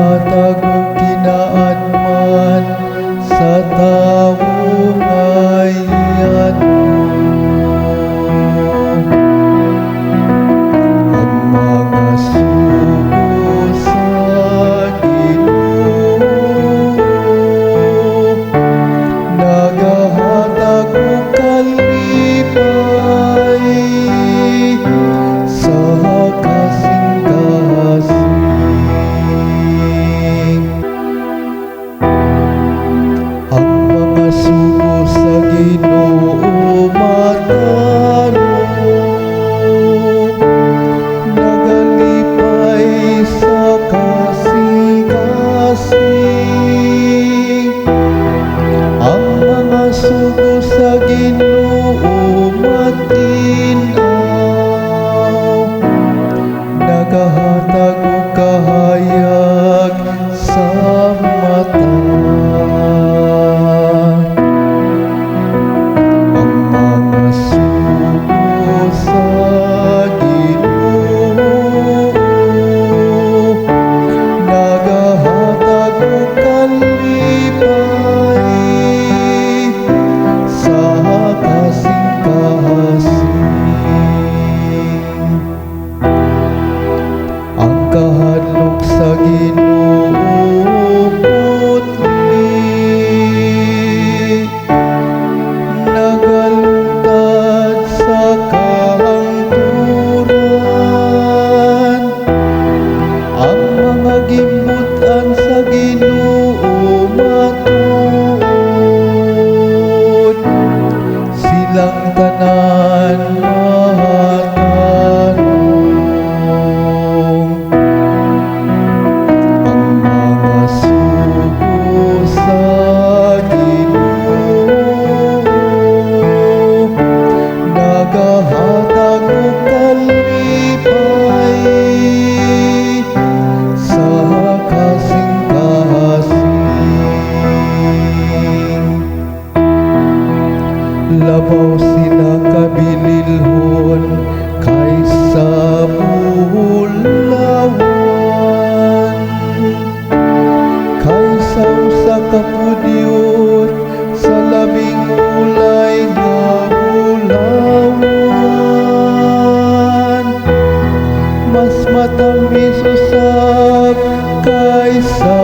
nagahatag og kinaatman sa tawo ngayon. Ang mga sugo sa Ginoo nagahatag og kalipay sa kasing-kasing. Ang mga sugo sa Ginoo matarong nagalipay sa kasing-kasing. Ang mga sugo sa Ginoo matinaw nagahatag og kahayag sa mata. Ang mga sugo sa Ginoo nagahatag og kalipay sa kasing-kasing. Ang kahadlok sa Ginoo putli nagalungtad sa kahangturan. Ang mga gibutan sa Ginoo matuod silang tanan matarong. Ang mga sugo sa Ginoo nagahatag og kalipay sa kasing-kasing. Labaw sila kabililhon kaysa bulawan, kaysa usa ka pudyot sa labing ulay nga bulawan. Mas matamis usab kaysa